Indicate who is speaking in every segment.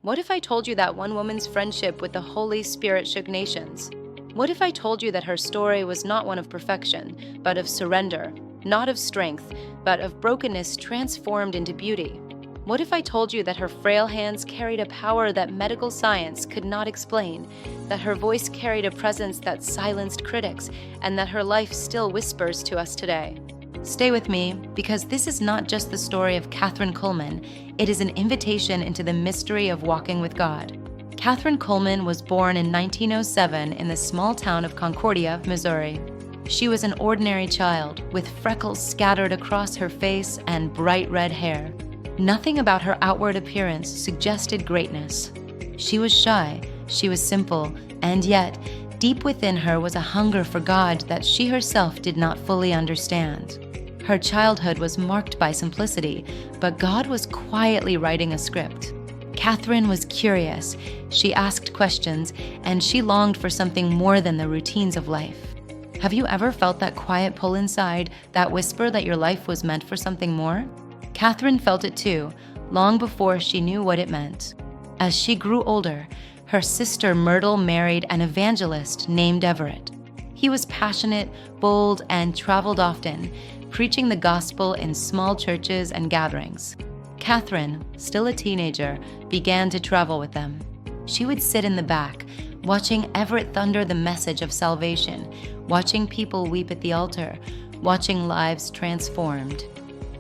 Speaker 1: What if I told you that one woman's friendship with the Holy Spirit shook nations? What if I told you that her story was not one of perfection, but of surrender, not of strength, but of brokenness transformed into beauty? What if I told you that her frail hands carried a power that medical science could not explain, that her voice carried a presence that silenced critics, and that her life still whispers to us today? Stay with me, because this is not just the story of Kathryn Kuhlman, it is an invitation into the mystery of walking with God. Kathryn Kuhlman was born in 1907 in the small town of Concordia, Missouri. She was an ordinary child, with freckles scattered across her face and bright red hair. Nothing about her outward appearance suggested greatness. She was shy, she was simple, and yet, deep within her was a hunger for God that she herself did not fully understand. Her childhood was marked by simplicity, but God was quietly writing a script. Kathryn was curious, she asked questions, and she longed for something more than the routines of life. Have you ever felt that quiet pull inside, that whisper that your life was meant for something more? Kathryn felt it too, long before she knew what it meant. As she grew older, her sister Myrtle married an evangelist named Everett. He was passionate, bold, and traveled often, preaching the gospel in small churches and gatherings. Kathryn, still a teenager, began to travel with them. She would sit in the back, watching Everett thunder the message of salvation, watching people weep at the altar, watching lives transformed.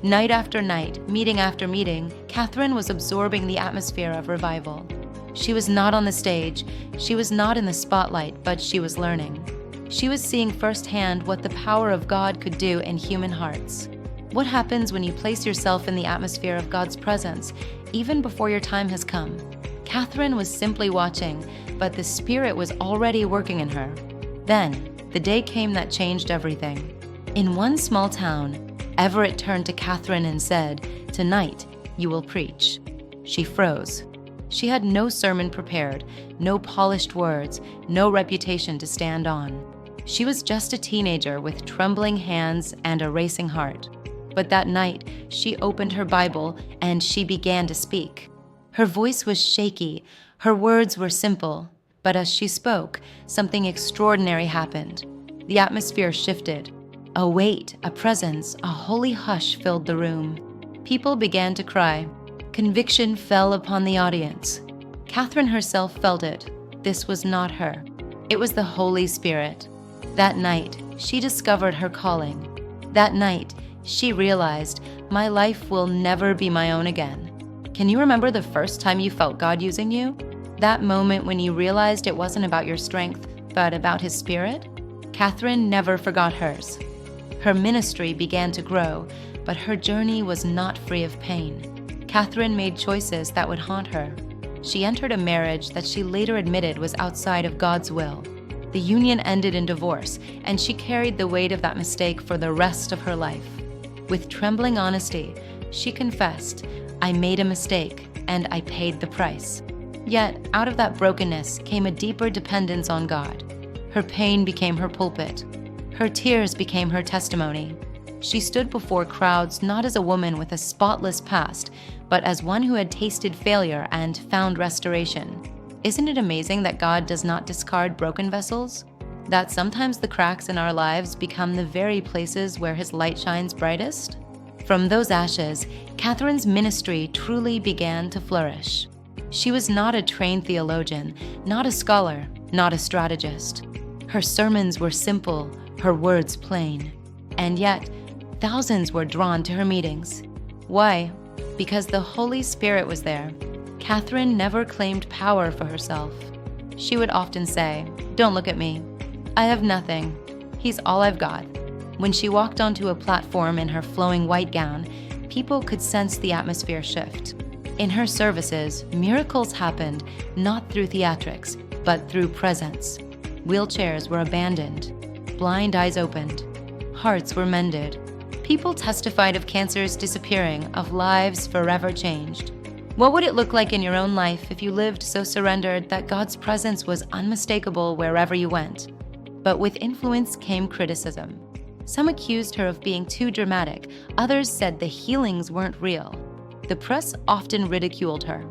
Speaker 1: Night after night, meeting after meeting, Kathryn was absorbing the atmosphere of revival. She was not on the stage, she was not in the spotlight, but she was learning. She was seeing firsthand what the power of God could do in human hearts. What happens when you place yourself in the atmosphere of God's presence, even before your time has come? Kathryn was simply watching, but the Spirit was already working in her. Then, the day came that changed everything. In one small town, Everett turned to Kathryn and said, "Tonight, you will preach." She froze. She had no sermon prepared, no polished words, no reputation to stand on. She was just a teenager with trembling hands and a racing heart. But that night, she opened her Bible and she began to speak. Her voice was shaky, her words were simple, but as she spoke, something extraordinary happened. The atmosphere shifted. A weight, a presence, a holy hush filled the room. People began to cry. Conviction fell upon the audience. Kathryn herself felt it. This was not her. It was the Holy Spirit. That night, she discovered her calling. That night, she realized, my life will never be my own again. Can you remember the first time you felt God using you? That moment when you realized it wasn't about your strength, but about His Spirit? Kathryn never forgot hers. Her ministry began to grow, but her journey was not free of pain. Kathryn made choices that would haunt her. She entered a marriage that she later admitted was outside of God's will. The union ended in divorce, and she carried the weight of that mistake for the rest of her life. With trembling honesty, she confessed, "I made a mistake, and I paid the price." Yet, out of that brokenness came a deeper dependence on God. Her pain became her pulpit. Her tears became her testimony. She stood before crowds not as a woman with a spotless past, but as one who had tasted failure and found restoration. Isn't it amazing that God does not discard broken vessels? That sometimes the cracks in our lives become the very places where His light shines brightest? From those ashes, Kathryn's ministry truly began to flourish. She was not a trained theologian, not a scholar, not a strategist. Her sermons were simple, her words plain. And yet, thousands were drawn to her meetings. Why? Because the Holy Spirit was there. Kathryn never claimed power for herself. She would often say, "Don't look at me. I have nothing. He's all I've got." When she walked onto a platform in her flowing white gown, people could sense the atmosphere shift. In her services, miracles happened not through theatrics, but through presence. Wheelchairs were abandoned. Blind eyes opened. Hearts were mended. People testified of cancers disappearing, of lives forever changed. What would it look like in your own life if you lived so surrendered that God's presence was unmistakable wherever you went? But with influence came criticism. Some accused her of being too dramatic. Others said the healings weren't real. The press often ridiculed her.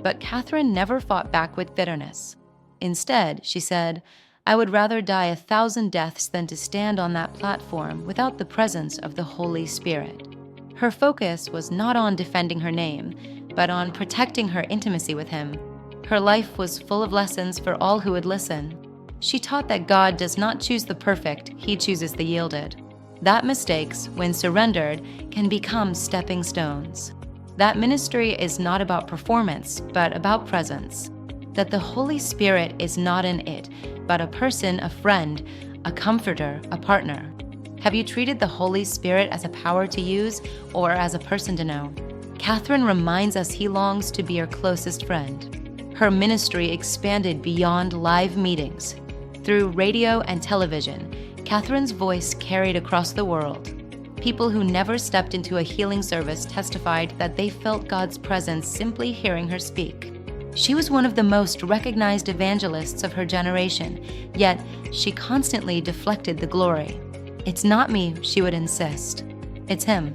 Speaker 1: But Kathryn never fought back with bitterness. Instead, she said, "I would rather die 1,000 deaths than to stand on that platform without the presence of the Holy Spirit." Her focus was not on defending her name, but on protecting her intimacy with Him. Her life was full of lessons for all who would listen. She taught that God does not choose the perfect, He chooses the yielded. That mistakes, when surrendered, can become stepping stones. That ministry is not about performance, but about presence. That the Holy Spirit is not an it, but a person, a friend, a comforter, a partner. Have you treated the Holy Spirit as a power to use or as a person to know? Kathryn reminds us He longs to be our closest friend. Her ministry expanded beyond live meetings. Through radio and television, Kathryn's voice carried across the world. People who never stepped into a healing service testified that they felt God's presence simply hearing her speak. She was one of the most recognized evangelists of her generation, yet she constantly deflected the glory. "It's not me," she would insist. "It's Him."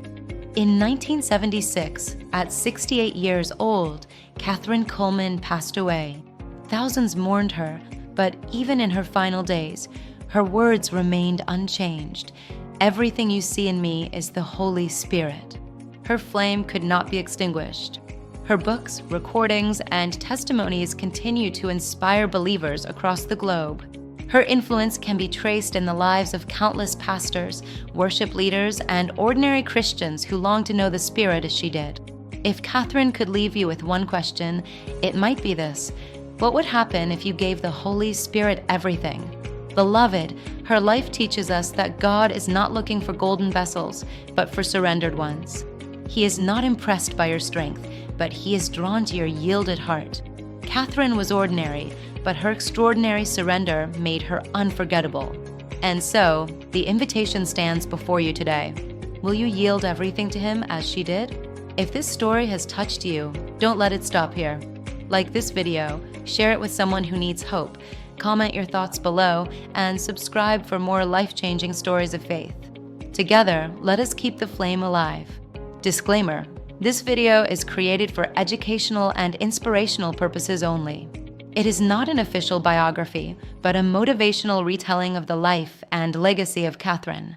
Speaker 1: In 1976, at 68 years old, Kathryn Kuhlman passed away. Thousands mourned her, but even in her final days, her words remained unchanged. "Everything you see in me is the Holy Spirit." Her flame could not be extinguished. Her books, recordings, and testimonies continue to inspire believers across the globe. Her influence can be traced in the lives of countless pastors, worship leaders, and ordinary Christians who long to know the Spirit as she did. If Kathryn could leave you with one question, it might be this: what would happen if you gave the Holy Spirit everything? Beloved, her life teaches us that God is not looking for golden vessels, but for surrendered ones. He is not impressed by your strength, but He is drawn to your yielded heart. Kathryn was ordinary, but her extraordinary surrender made her unforgettable. And so, the invitation stands before you today. Will you yield everything to Him as she did? If this story has touched you, don't let it stop here. Like this video, share it with someone who needs hope, comment your thoughts below, and subscribe for more life-changing stories of faith. Together, let us keep the flame alive. Disclaimer: this video is created for educational and inspirational purposes only. It is not an official biography, but a motivational retelling of the life and legacy of Kathryn.